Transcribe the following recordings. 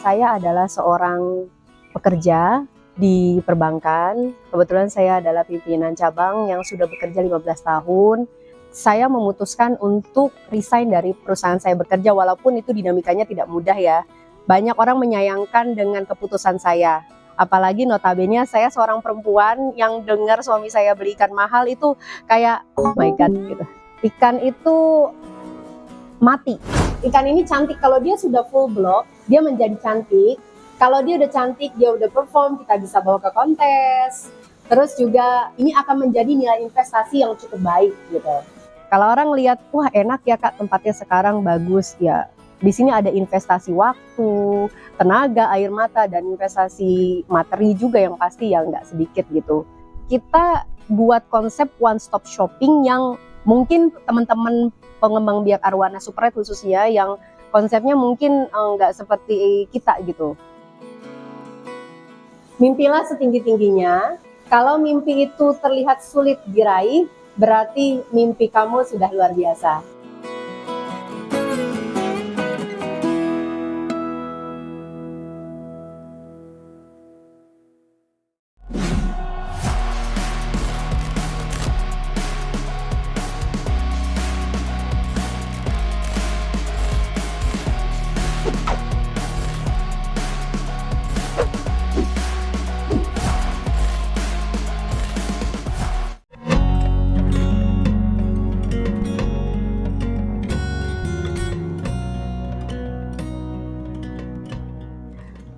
Saya adalah seorang pekerja di perbankan. Kebetulan saya adalah pimpinan cabang yang sudah bekerja 15 tahun. Saya memutuskan untuk resign dari perusahaan saya bekerja, walaupun itu dinamikanya tidak mudah ya. Banyak orang menyayangkan dengan keputusan saya. Apalagi notabene saya seorang perempuan yang dengar suami saya beli ikan mahal itu kayak oh my god gitu. Ikan itu mati. Ikan ini cantik, kalau dia sudah full block, dia menjadi cantik. Kalau dia udah cantik, dia udah perform, kita bisa bawa ke kontes. Terus juga ini akan menjadi nilai investasi yang cukup baik gitu. Kalau orang lihat, wah enak ya kak tempatnya sekarang bagus ya. Di sini ada investasi waktu, tenaga, air mata, dan investasi materi juga yang pasti yang nggak sedikit gitu. Kita buat konsep one stop shopping yang mungkin teman-teman pengembang biak arwana super red khususnya yang konsepnya mungkin nggak seperti kita gitu. Mimpilah setinggi-tingginya. Kalau mimpi itu terlihat sulit diraih, berarti mimpi kamu sudah luar biasa.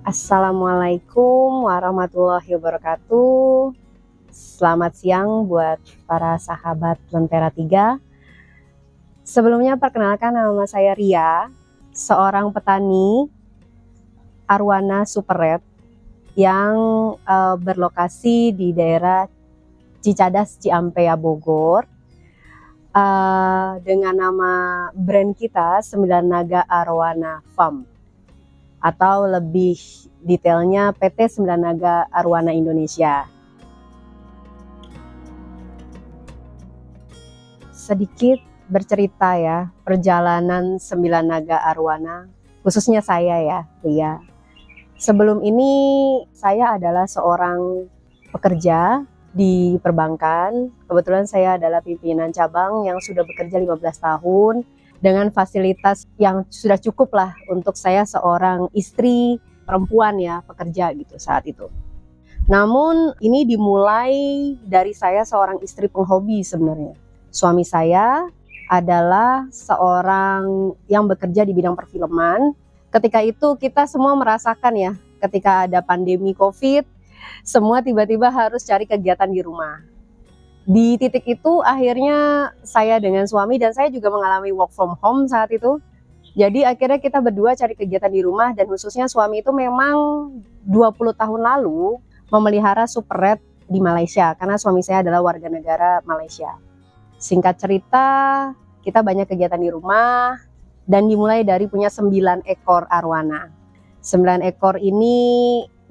Assalamualaikum warahmatullahi wabarakatuh. Selamat siang buat para sahabat Lentera 3. Sebelumnya perkenalkan, nama saya Ria, seorang petani arwana super red yang berlokasi di daerah Cicadas, Ciampea, Bogor. Dengan nama brand kita Sembilan Naga Arwana Farm, atau lebih detailnya PT Sembilan Naga Arwana Indonesia. Sedikit bercerita ya, perjalanan Sembilan Naga Arwana, khususnya saya ya, Ria. Sebelum ini saya adalah seorang pekerja di perbankan. Kebetulan saya adalah pimpinan cabang yang sudah bekerja 15 tahun. Dengan fasilitas yang sudah cukup lah untuk saya seorang istri perempuan ya, pekerja gitu saat itu. Namun ini dimulai dari saya seorang istri penghobi sebenarnya. Suami saya adalah seorang yang bekerja di bidang perfilman. Ketika itu kita semua merasakan ya, ketika ada pandemi COVID, semua tiba-tiba harus cari kegiatan di rumah. Di titik itu akhirnya saya dengan suami, dan saya juga mengalami work from home saat itu. Jadi akhirnya kita berdua cari kegiatan di rumah, dan khususnya suami itu memang 20 tahun lalu memelihara super red di Malaysia karena suami saya adalah warga negara Malaysia. Singkat cerita, kita banyak kegiatan di rumah dan dimulai dari punya 9 ekor arwana. 9 ekor ini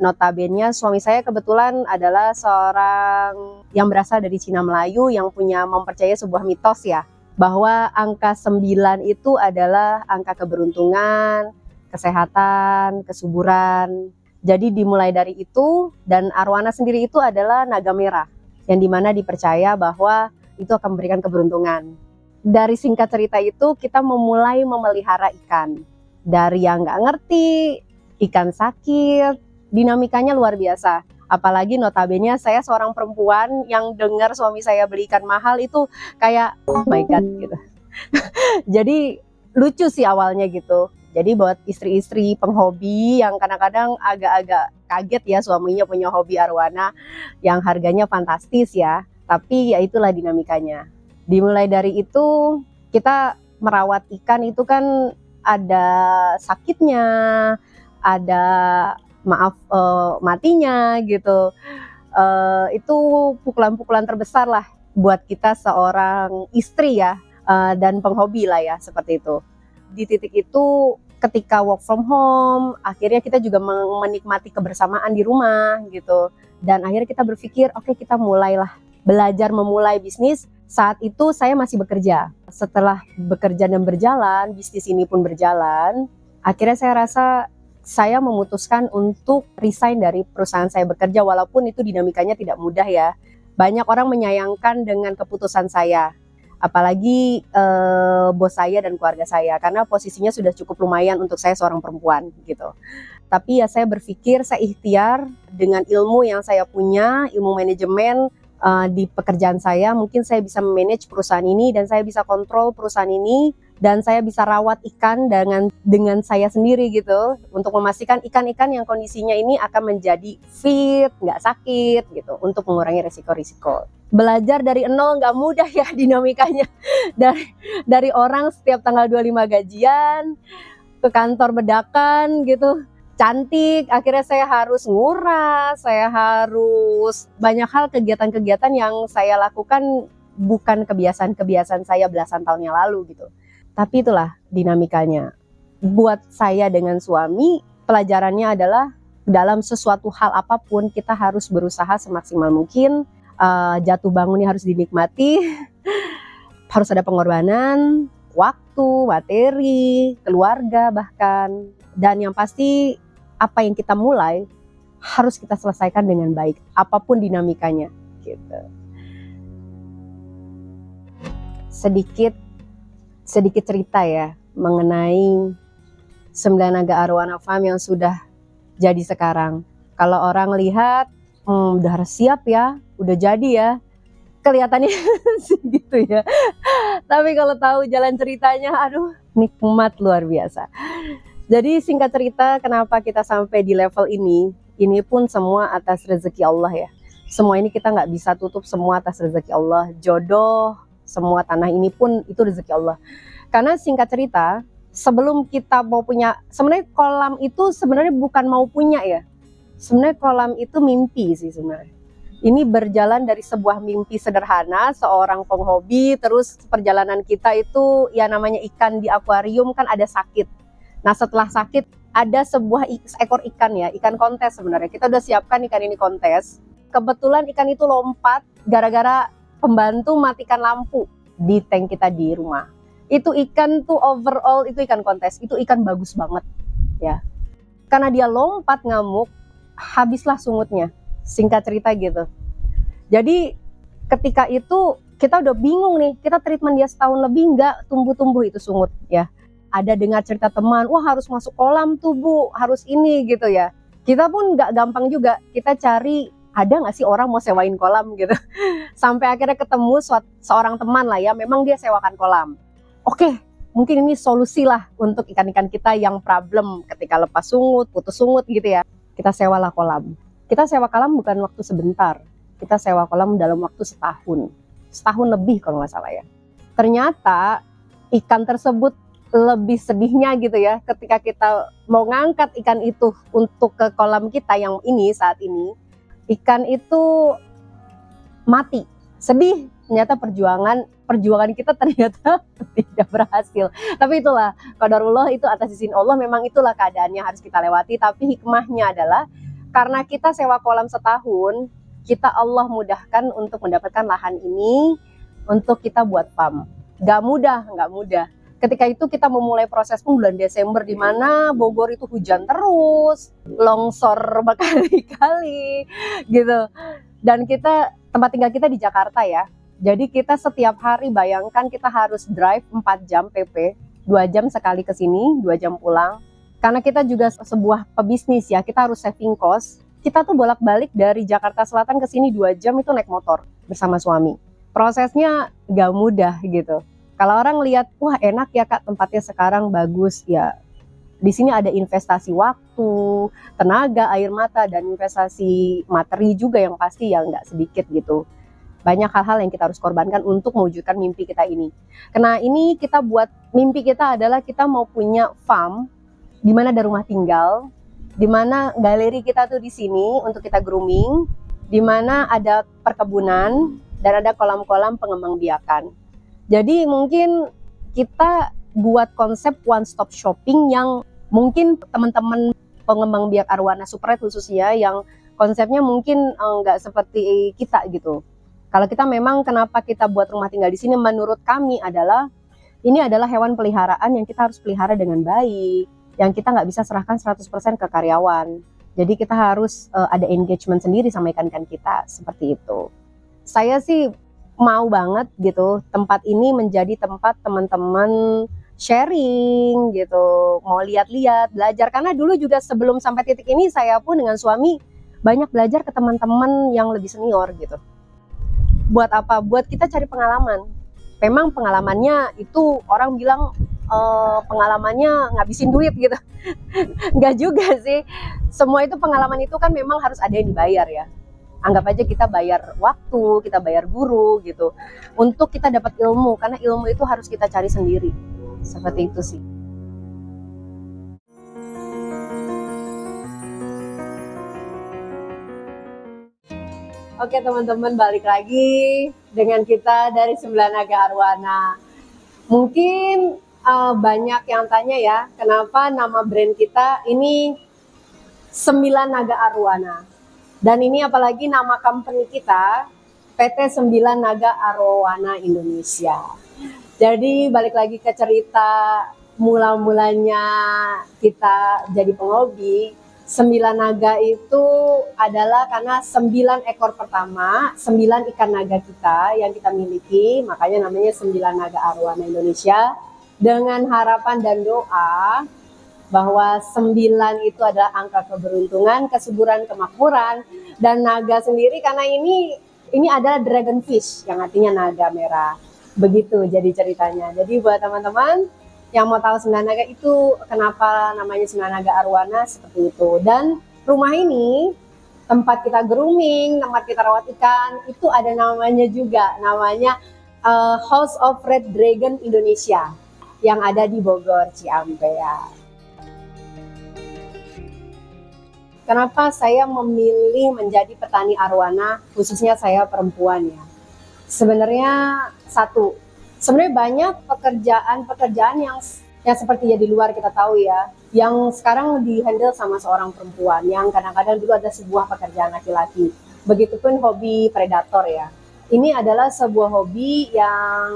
notabene suami saya kebetulan adalah seorang yang berasal dari Cina Melayu yang punya mempercayai sebuah mitos ya, bahwa angka 9 itu adalah angka keberuntungan, kesehatan, kesuburan. Jadi dimulai dari itu, dan arwana sendiri itu adalah naga merah yang dimana dipercaya bahwa itu akan memberikan keberuntungan. Dari singkat cerita itu kita memulai memelihara ikan. Dari yang nggak ngerti, ikan sakit, dinamikanya luar biasa. Apalagi notabene saya seorang perempuan yang dengar suami saya beli ikan mahal itu kayak oh my god gitu. Jadi lucu sih awalnya gitu. Jadi buat istri-istri penghobi yang kadang-kadang agak-agak kaget ya suaminya punya hobi arwana yang harganya fantastis ya. Tapi ya itulah dinamikanya. Dimulai dari itu kita merawat ikan itu kan ada sakitnya, ada matinya gitu. Itu pukulan-pukulan terbesar lah buat kita seorang istri ya, dan penghobi lah ya, seperti itu. Di titik itu ketika work from home, akhirnya kita juga menikmati kebersamaan di rumah gitu. Dan akhirnya kita berpikir, oke, kita mulailah belajar memulai bisnis. Saat itu saya masih bekerja. Setelah bekerja dan berjalan, bisnis ini pun berjalan. Akhirnya saya rasa saya memutuskan untuk resign dari perusahaan saya bekerja, walaupun itu dinamikanya tidak mudah ya. Banyak orang menyayangkan dengan keputusan saya, apalagi bos saya dan keluarga saya, karena posisinya sudah cukup lumayan untuk saya seorang perempuan gitu. Tapi ya saya berpikir, saya ikhtiar dengan ilmu yang saya punya, ilmu manajemen di pekerjaan saya, mungkin saya bisa manage perusahaan ini dan saya bisa kontrol perusahaan ini dan saya bisa rawat ikan dengan saya sendiri gitu, untuk memastikan ikan-ikan yang kondisinya ini akan menjadi fit, nggak sakit gitu, untuk mengurangi risiko-risiko. Belajar dari nol nggak mudah ya dinamikanya. Dari orang setiap tanggal 25 gajian, ke kantor bedakan gitu, cantik, akhirnya saya harus nguras, saya harus banyak hal, kegiatan-kegiatan yang saya lakukan bukan kebiasaan-kebiasaan saya belasan tahun yang lalu gitu. Tapi itulah dinamikanya. Buat saya dengan suami, pelajarannya adalah dalam sesuatu hal apapun kita harus berusaha semaksimal mungkin. Jatuh bangunnya harus dinikmati, harus ada pengorbanan, waktu, materi, keluarga bahkan. Dan yang pasti apa yang kita mulai harus kita selesaikan dengan baik, apapun dinamikanya gitu. Sedikit cerita ya mengenai 9 Naga Arowana Farm yang sudah jadi sekarang. Kalau orang lihat udah harus siap ya, udah jadi ya, kelihatannya gitu ya. Tapi kalau tahu jalan ceritanya, aduh nikmat luar biasa. Jadi singkat cerita, kenapa kita sampai di level ini pun semua atas rezeki Allah ya. Semua ini kita nggak bisa tutup, semua atas rezeki Allah. Jodoh, semua tanah ini pun itu rezeki Allah. Karena singkat cerita, sebelum kita mau punya, sebenarnya kolam itu sebenarnya bukan mau punya ya. Sebenarnya kolam itu mimpi sih sebenarnya. Ini berjalan dari sebuah mimpi sederhana, seorang penghobi, terus perjalanan kita itu ya namanya ikan di akuarium kan ada sakit. Nah setelah sakit ada sebuah ekor ikan ya, ikan kontes sebenarnya. Kita udah siapkan ikan ini kontes. Kebetulan ikan itu lompat gara-gara pembantu matikan lampu di tank kita di rumah. Itu ikan tuh overall itu ikan kontes, itu ikan bagus banget ya. Karena dia lompat ngamuk, habislah sungutnya. Singkat cerita gitu. Jadi ketika itu kita udah bingung nih, kita treatment dia setahun lebih nggak tumbuh-tumbuh itu sungut ya. Ada dengar cerita teman, wah harus masuk kolam tuh Bu, harus ini gitu ya. Kita pun nggak gampang juga, kita cari ada nggak sih orang mau sewain kolam gitu. Sampai akhirnya ketemu seorang teman lah ya, memang dia sewakan kolam. Oke, mungkin ini solusi lah untuk ikan-ikan kita yang problem ketika lepas sungut, putus sungut gitu ya. Kita sewalah kolam. Kita sewa kolam bukan waktu sebentar, kita sewa kolam dalam waktu setahun lebih kalau nggak salah ya. Ternyata ikan tersebut lebih sedihnya gitu ya, ketika kita mau ngangkat ikan itu untuk ke kolam kita yang ini saat ini, ikan itu mati. Sedih, ternyata perjuangan kita ternyata tidak berhasil. Tapi itulah qadarullah, itu atas izin Allah, memang itulah keadaannya harus kita lewati. Tapi hikmahnya adalah karena kita sewa kolam setahun, kita Allah mudahkan untuk mendapatkan lahan ini untuk kita buat farm. Gak mudah. Ketika itu kita memulai proses pun bulan Desember, di mana Bogor itu hujan terus, longsor berkali-kali gitu. Dan tempat tinggal kita di Jakarta ya. Jadi kita setiap hari bayangkan kita harus drive 4 jam PP, 2 jam sekali ke sini, 2 jam pulang. Karena kita juga sebuah pebisnis ya, kita harus saving cost. Kita tuh bolak-balik dari Jakarta Selatan ke sini 2 jam itu naik motor bersama suami. Prosesnya gak mudah gitu. Kalau orang lihat, wah enak ya Kak tempatnya sekarang bagus ya. Di sini ada investasi waktu, tenaga, air mata, dan investasi materi juga yang pasti ya nggak sedikit gitu. Banyak hal-hal yang kita harus korbankan untuk mewujudkan mimpi kita ini. Karena ini kita buat, mimpi kita adalah kita mau punya farm, di mana ada rumah tinggal, di mana galeri kita tuh di sini untuk kita grooming, di mana ada perkebunan, dan ada kolam-kolam pengembangbiakan. Jadi mungkin kita buat konsep one stop shopping yang mungkin teman-teman pengembang biak arwana super red khususnya yang konsepnya mungkin nggak seperti kita gitu. Kalau kita memang kenapa kita buat rumah tinggal di sini, menurut kami adalah ini adalah hewan peliharaan yang kita harus pelihara dengan baik. yang kita nggak bisa serahkan 100% ke karyawan. Jadi kita harus ada engagement sendiri sama ikan-ikan kita, seperti itu. Saya sih mau banget gitu tempat ini menjadi tempat teman-teman sharing gitu, mau lihat-lihat, belajar. Karena dulu juga sebelum sampai titik ini saya pun dengan suami banyak belajar ke teman-teman yang lebih senior gitu. Buat apa? Buat kita cari pengalaman. Memang pengalamannya itu orang bilang pengalamannya ngabisin duit gitu. Enggak juga sih. Semua itu pengalaman itu kan memang harus ada yang dibayar ya. Anggap aja kita bayar waktu, kita bayar guru gitu. Untuk kita dapat ilmu, karena ilmu itu harus kita cari sendiri. Seperti itu sih. Oke teman-teman, balik lagi dengan kita dari Sembilan Naga Arwana. Mungkin banyak yang tanya ya, kenapa nama brand kita ini Sembilan Naga Arwana. Dan ini apalagi nama company kita, PT Sembilan Naga Arwana Indonesia. Jadi balik lagi ke cerita mula-mulanya kita jadi penghobi. 9 naga itu adalah karena 9 ekor pertama, 9 ikan naga kita yang kita miliki, makanya namanya 9 Naga Arwana Indonesia, dengan harapan dan doa bahwa 9 itu adalah angka keberuntungan, kesuburan, kemakmuran, dan naga sendiri karena ini adalah dragonfish yang artinya naga merah. Begitu jadi ceritanya. Jadi buat teman-teman yang mau tahu 9 naga itu kenapa namanya 9 Naga Arwana, seperti itu. Dan rumah ini tempat kita grooming, tempat kita rawat ikan, itu ada namanya juga, namanya House of Red Dragon Indonesia yang ada di Bogor, Ciampea. Kenapa saya memilih menjadi petani arwana, khususnya saya perempuan ya? Sebenarnya sebenarnya banyak pekerjaan yang seperti ya di luar kita tahu ya, yang sekarang dihandle sama seorang perempuan, yang kadang-kadang dulu ada sebuah pekerjaan laki-laki. Begitupun hobi predator ya. Ini adalah sebuah hobi yang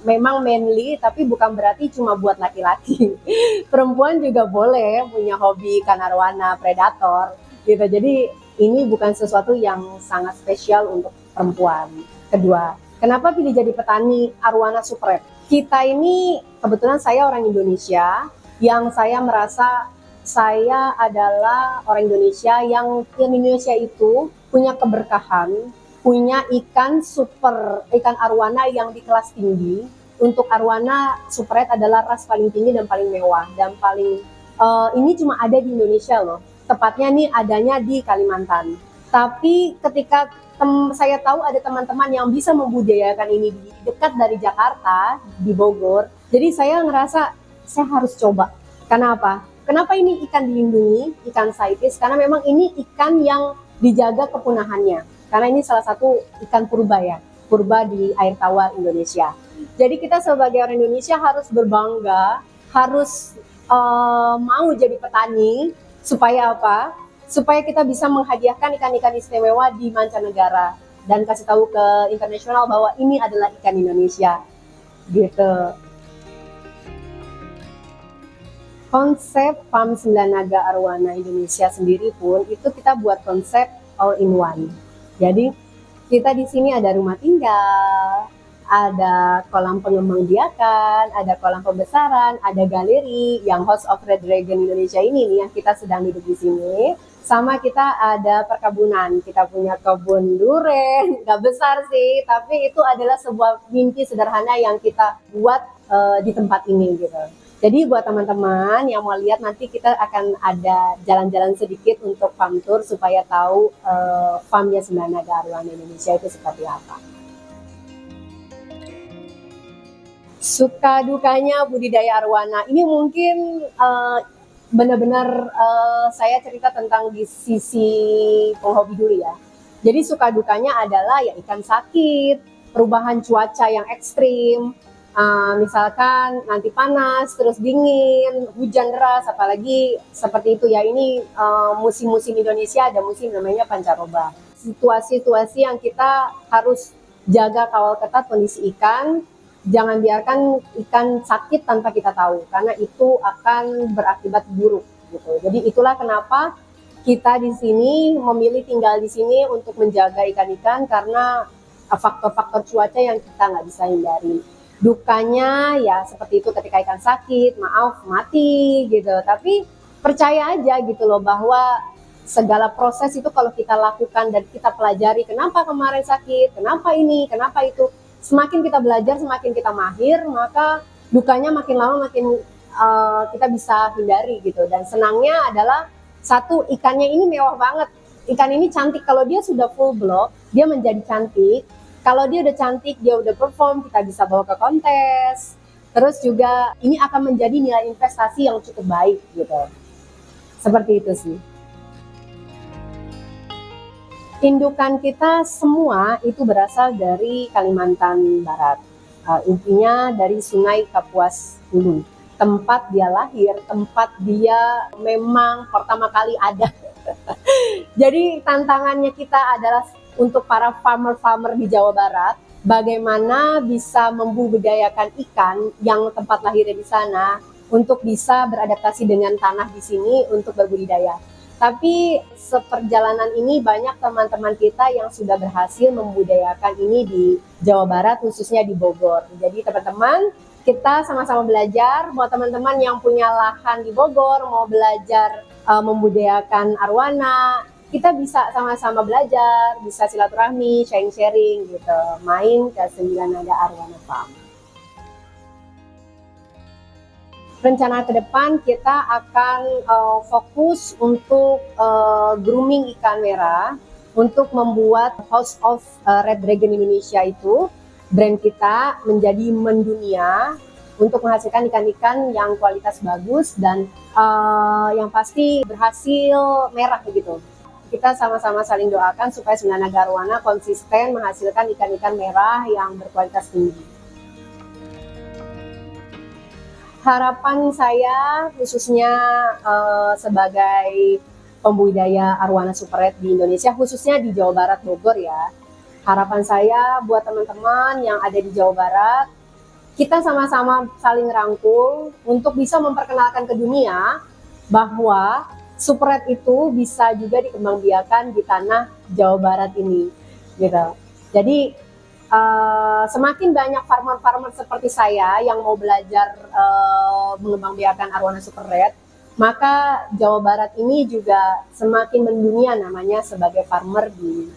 memang manly, tapi bukan berarti cuma buat laki-laki. Perempuan juga boleh punya hobi ikan arwana, predator gitu. Jadi ini bukan sesuatu yang sangat spesial untuk perempuan. Kedua, kenapa pilih jadi petani arwana super red? Kita ini, kebetulan saya orang Indonesia, yang saya merasa saya adalah orang Indonesia yang Indonesia itu punya keberkahan, punya ikan arwana yang di kelas tinggi. Untuk arwana super red adalah ras paling tinggi dan paling mewah, dan ini cuma ada di Indonesia loh. Tepatnya nih adanya di Kalimantan. Tapi ketika saya tahu ada teman-teman yang bisa membudidayakan ini di dekat dari Jakarta, di Bogor. Jadi saya ngerasa saya harus coba. Kenapa? Kenapa ini ikan dilindungi, ikan CITES? Karena memang ini ikan yang dijaga kepunahannya. Karena ini salah satu ikan purba ya, purba di air tawar Indonesia. Jadi kita sebagai orang Indonesia harus berbangga, harus mau jadi petani, supaya apa? Supaya kita bisa menghadiahkan ikan-ikan istimewa di mancanegara dan kasih tahu ke internasional bahwa ini adalah ikan Indonesia gitu. Konsep Farm 9 Naga Arwana Indonesia sendiri pun itu kita buat konsep all in one. Jadi kita di sini ada rumah tinggal, ada kolam pengembang biakan, ada kolam pembesaran, ada galeri yang House of Red Dragon Indonesia ini nih yang kita sedang duduk di sini. Sama kita ada perkebunan, kita punya kebun durian, nggak besar sih, tapi itu adalah sebuah mimpi sederhana yang kita buat di tempat ini gitu. Jadi buat teman-teman yang mau lihat, nanti kita akan ada jalan-jalan sedikit untuk farm tour supaya tahu farmnya 9 Naga Arwana Indonesia itu seperti apa. Suka dukanya budidaya arwana, ini mungkin benar-benar saya cerita tentang di sisi penghobi dulu ya. Jadi suka dukanya adalah ya ikan sakit, perubahan cuaca yang ekstrim, misalkan nanti panas, terus dingin, hujan deras, apalagi seperti itu ya. Ini musim-musim Indonesia ada musim namanya pancaroba. Situasi-situasi yang kita harus jaga kawal ketat kondisi ikan, Jangan biarkan ikan sakit tanpa kita tahu, karena itu akan berakibat buruk gitu. Jadi itulah kenapa kita di sini memilih tinggal di sini untuk menjaga ikan-ikan, karena faktor-faktor cuaca yang kita nggak bisa hindari. Dukanya ya seperti itu, ketika ikan sakit, maaf mati gitu. Tapi percaya aja gitu loh, bahwa segala proses itu kalau kita lakukan dan kita pelajari, kenapa kemarin sakit, kenapa ini, kenapa itu, semakin kita belajar, semakin kita mahir, maka dukanya makin lama makin kita bisa hindari gitu. Dan senangnya adalah satu, ikannya ini mewah banget. Ikan ini cantik, kalau dia sudah full block, dia menjadi cantik. Kalau dia udah cantik, dia udah perform, kita bisa bawa ke kontes. Terus juga ini akan menjadi nilai investasi yang cukup baik gitu. Seperti itu sih. Indukan kita semua itu berasal dari Kalimantan Barat. Intinya dari Sungai Kapuas Hulu. Tempat dia lahir, tempat dia memang pertama kali ada. Jadi tantangannya kita adalah untuk para farmer-farmer di Jawa Barat, bagaimana bisa membudidayakan ikan yang tempat lahirnya di sana untuk bisa beradaptasi dengan tanah di sini untuk berbudidaya. Tapi seperjalanan ini banyak teman-teman kita yang sudah berhasil membudidayakan ini di Jawa Barat, khususnya di Bogor. Jadi teman-teman, kita sama-sama belajar. Buat teman-teman yang punya lahan di Bogor, mau belajar membudidayakan arwana, kita bisa sama-sama belajar, bisa silaturahmi, sharing-sharing gitu, main ke 9 Naga Arwana Farm. Rencana ke depan kita akan fokus untuk grooming ikan merah, untuk membuat House of Red Dragon Indonesia itu brand kita menjadi mendunia, untuk menghasilkan ikan-ikan yang kualitas bagus dan yang pasti berhasil merah begitu. Kita sama-sama saling doakan supaya 9 Naga Arwana konsisten menghasilkan ikan-ikan merah yang berkualitas tinggi. Harapan saya khususnya sebagai pembudidaya arwana super red di Indonesia, khususnya di Jawa Barat Bogor ya. Harapan saya buat teman-teman yang ada di Jawa Barat, kita sama-sama saling rangkul untuk bisa memperkenalkan ke dunia bahwa super red itu bisa juga dikembangbiakan di tanah Jawa Barat ini, gitu. Jadi semakin banyak farmer-farmer seperti saya yang mau belajar mengembangbiakan arwana super red, maka Jawa Barat ini juga semakin mendunia namanya sebagai farmer di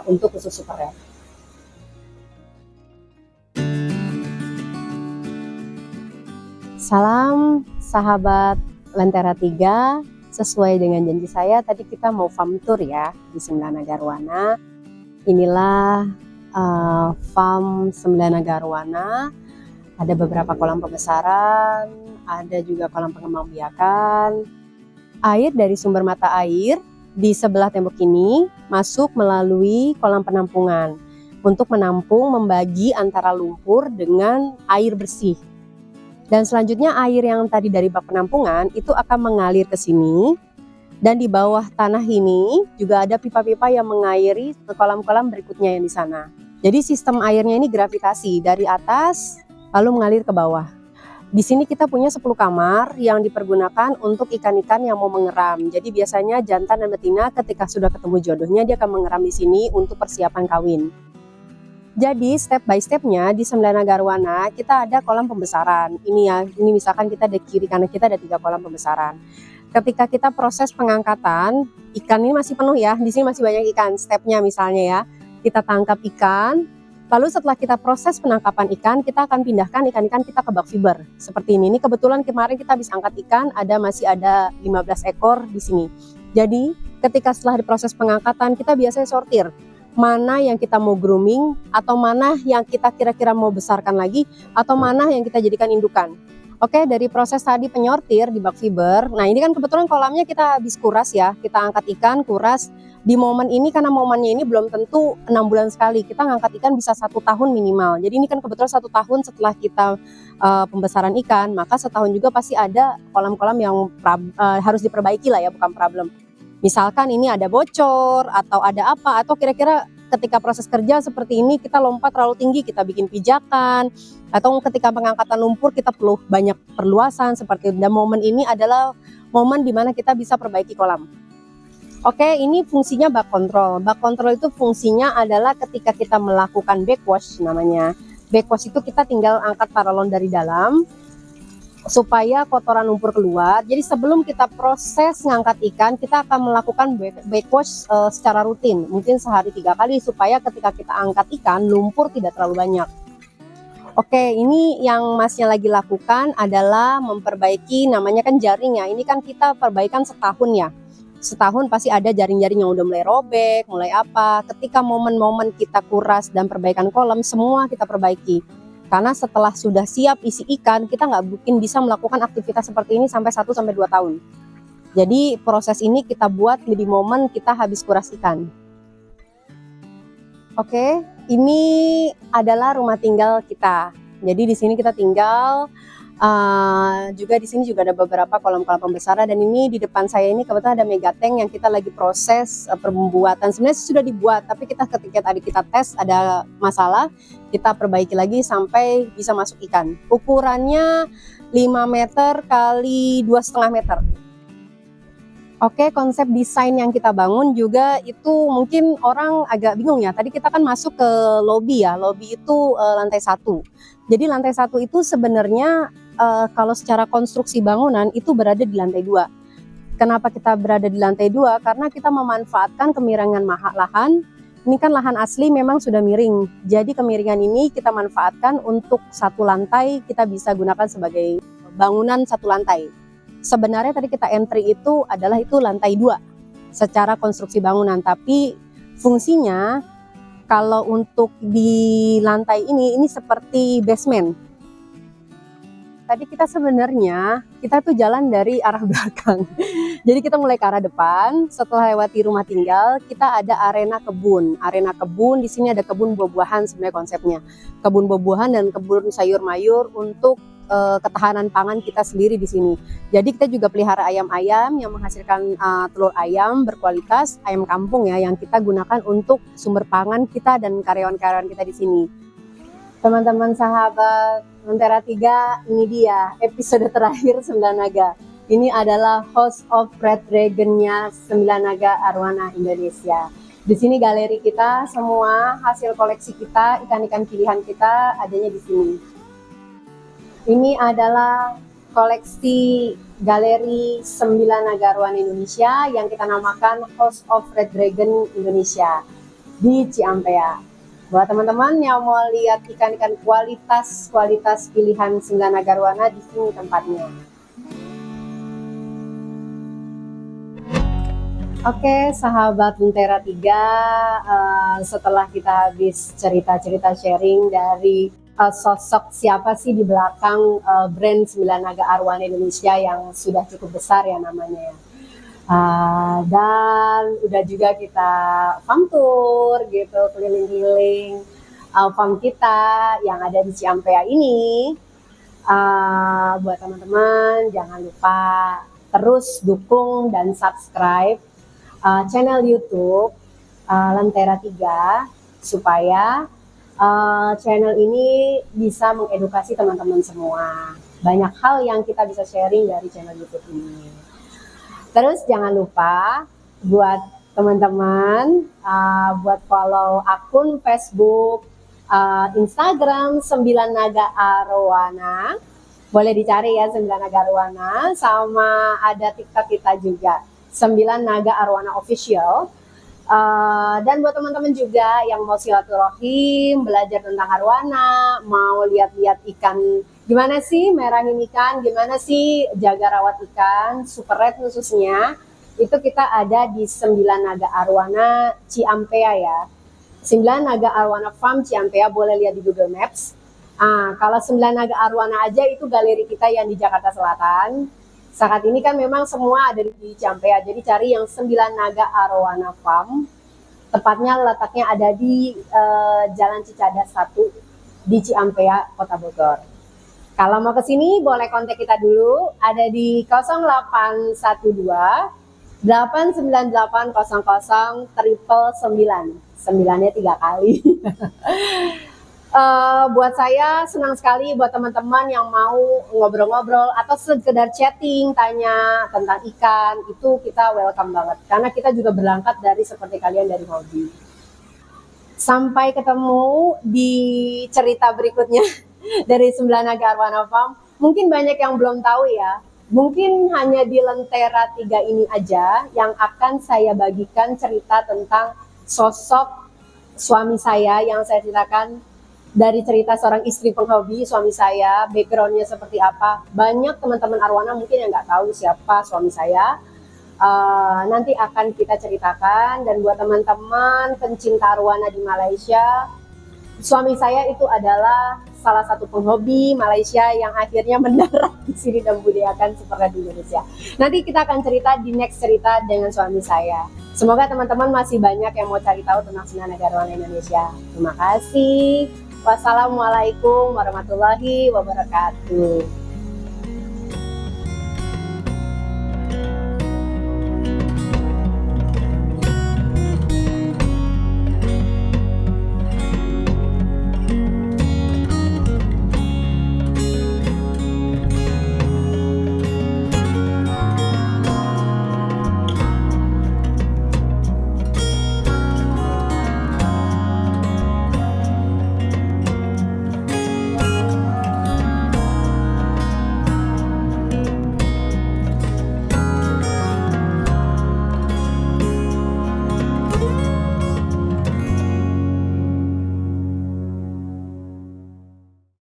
untuk khusus super red. Salam sahabat Lentera 3, sesuai dengan janji saya tadi kita mau farm tour ya di 9 Naga Arwana. Inilah farm 9 Naga Arwana. Ada beberapa kolam pembesaran, ada juga kolam pengembangbiakan. Air dari sumber mata air di sebelah tembok ini masuk melalui kolam penampungan untuk menampung, membagi antara lumpur dengan air bersih. Dan selanjutnya air yang tadi dari bak penampungan itu akan mengalir ke sini, dan di bawah tanah ini juga ada pipa-pipa yang mengairi ke kolam-kolam berikutnya yang di sana. Jadi sistem airnya ini gravitasi dari atas lalu mengalir ke bawah. Di sini kita punya 10 kamar yang dipergunakan untuk ikan-ikan yang mau mengeram. Jadi biasanya jantan dan betina ketika sudah ketemu jodohnya dia akan mengeram di sini untuk persiapan kawin. Jadi step by stepnya di 9 Naga Arwana kita ada kolam pembesaran. Ini ya, ini misalkan kita di kiri kanan kita ada 3 kolam pembesaran. Ketika kita proses pengangkatan, ikan ini masih penuh ya. Di sini masih banyak ikan. Stepnya misalnya ya, kita tangkap ikan. Lalu setelah kita proses penangkapan ikan, kita akan pindahkan ikan-ikan kita ke bak fiber. Seperti ini. Ini kebetulan kemarin kita bisa angkat ikan, masih ada 15 ekor di sini. Jadi ketika setelah diproses pengangkatan, kita biasanya sortir. Mana yang kita mau grooming, atau mana yang kita kira-kira mau besarkan lagi, atau mana yang kita jadikan indukan. Oke, dari proses tadi penyortir di bak fiber, nah ini kan kebetulan kolamnya kita habis kuras ya, kita angkat ikan, kuras. Di momen ini, karena momennya ini belum tentu 6 bulan sekali, kita ngangkat ikan bisa 1 tahun minimal. Jadi ini kan kebetulan 1 tahun setelah kita pembesaran ikan, maka setahun juga pasti ada kolam-kolam yang harus diperbaiki lah ya, bukan problem. Misalkan ini ada bocor atau ada apa, atau kira-kira ketika proses kerja seperti ini kita lompat terlalu tinggi, kita bikin pijakan, atau ketika pengangkatan lumpur kita perlu banyak perluasan seperti itu. Dan momen ini adalah momen dimana kita bisa perbaiki kolam. Oke, ini fungsinya bug control. Bug control itu fungsinya adalah ketika kita melakukan backwash namanya. Backwash itu kita tinggal angkat paralon dari dalam supaya kotoran lumpur keluar. Jadi sebelum kita proses ngangkat ikan, kita akan melakukan backwash secara rutin. Mungkin sehari 3 kali supaya ketika kita angkat ikan, lumpur tidak terlalu banyak. Oke, ini yang masnya lagi lakukan adalah memperbaiki, namanya kan jaring ya. Ini kan kita perbaikan setahun ya. Setahun pasti ada jaring-jaring yang udah mulai robek, mulai apa. Ketika momen-momen kita kuras dan perbaikan kolam, semua kita perbaiki. Karena setelah sudah siap isi ikan, kita nggak mungkin bisa melakukan aktivitas seperti ini sampai 1-2 tahun. Jadi proses ini kita buat di momen kita habis kuras ikan. Oke, ini adalah rumah tinggal kita. Jadi di sini kita tinggal. Juga di sini juga ada beberapa kolam-kolam pembesaran, dan ini di depan saya ini kebetulan ada megatank yang kita lagi proses pembuatan. Sebenarnya sudah dibuat, tapi ketika tadi kita tes ada masalah, kita perbaiki lagi sampai bisa masuk ikan. Ukurannya 5 meter kali 2,5 meter. Oke, konsep desain yang kita bangun juga itu mungkin orang agak bingung ya. Tadi kita kan masuk ke lobby ya, lobby itu lantai 1. Jadi lantai 1 itu sebenarnya kalau secara konstruksi bangunan itu berada di lantai 2. Kenapa kita berada di lantai 2? Karena kita memanfaatkan kemiringan lahan. Ini kan lahan asli memang sudah miring. Jadi kemiringan ini kita manfaatkan untuk satu lantai, kita bisa gunakan sebagai bangunan satu lantai. Sebenarnya tadi kita entry itu adalah itu lantai 2 secara konstruksi bangunan, tapi fungsinya kalau untuk di lantai ini seperti basement. Tadi kita sebenarnya tuh jalan dari arah belakang. Jadi kita mulai ke arah depan, setelah lewati rumah tinggal, kita ada arena kebun. Arena kebun, di sini ada kebun buah-buahan sebenarnya konsepnya. Kebun buah-buahan dan kebun sayur-mayur untuk ketahanan pangan kita sendiri di sini. Jadi kita juga pelihara ayam-ayam yang menghasilkan telur ayam berkualitas, ayam kampung ya, yang kita gunakan untuk sumber pangan kita dan karyawan-karyawan kita di sini. Teman-teman sahabat Lentera 3, ini dia episode terakhir 9 Naga. Ini adalah House of Red Dragon-nya 9 Naga Arowana Indonesia. Di sini galeri kita, semua hasil koleksi kita, ikan-ikan pilihan kita adanya di sini. Ini adalah koleksi galeri 9 Naga Arowana Indonesia yang kita namakan House of Red Dragon Indonesia di Ciampea. Buat teman-teman yang mau lihat ikan-ikan kualitas pilihan 9 Naga Arowana, di sini tempatnya. Oke, sahabat Lentera 3, setelah kita habis cerita-cerita sharing dari sosok siapa sih di belakang brand 9 Naga Arowana Indonesia yang sudah cukup besar ya namanya ya. Dan udah juga kita farm tour gitu, keliling-keliling farm kita yang ada di Ciampea ini. Buat teman-teman jangan lupa terus dukung dan subscribe channel YouTube Lentera 3 supaya channel ini bisa mengedukasi teman-teman semua. Banyak hal yang kita bisa sharing dari channel YouTube ini. Terus jangan lupa buat teman-teman buat follow akun Facebook, Instagram 9 Naga Arowana. Boleh dicari ya 9 Naga Arowana, sama ada TikTok kita juga 9 Naga Arowana Official. Dan buat teman-teman juga yang mau silaturahim, belajar tentang arowana, mau lihat-lihat ikan, gimana sih merahin ikan, gimana sih jaga rawat ikan, super red khususnya, itu kita ada di 9 Naga Arowana Ciampea ya. 9 Naga Arowana Farm Ciampea, boleh lihat di Google Maps. Kalau 9 Naga Arowana aja itu galeri kita yang di Jakarta Selatan. Saat ini kan memang semua ada di Ciampea, jadi cari yang 9 Naga Arowana Farm. Tepatnya letaknya ada di Jalan Cicadas 1 di Ciampea, Kota Bogor. Kalau mau ke sini boleh kontak kita dulu, ada di 0812 898 00 999. 9-nya 3 kali. Buat saya senang sekali buat teman-teman yang mau ngobrol-ngobrol atau sekedar chatting, tanya tentang ikan, itu kita welcome banget. Karena kita juga berangkat dari seperti kalian dari hobi. Sampai ketemu di cerita berikutnya dari 9 Naga Arwana Farm. Mungkin banyak yang belum tahu ya. Mungkin hanya di Lentera 3 ini aja yang akan saya bagikan cerita tentang sosok suami saya yang saya ceritakan. Dari cerita seorang istri penghobi suami saya, backgroundnya seperti apa. Banyak teman-teman Arwana mungkin yang nggak tahu siapa suami saya. Nanti akan kita ceritakan. Dan buat teman-teman pencinta arwana di Malaysia, suami saya itu adalah salah satu penghobi Malaysia yang akhirnya mendarat di sini dan budidayakan seperti di Indonesia. Nanti kita akan cerita di next cerita dengan suami saya. Semoga teman-teman masih banyak yang mau cari tahu tentang 9 Naga Arwana Indonesia. Terima kasih. Wassalamualaikum warahmatullahi wabarakatuh.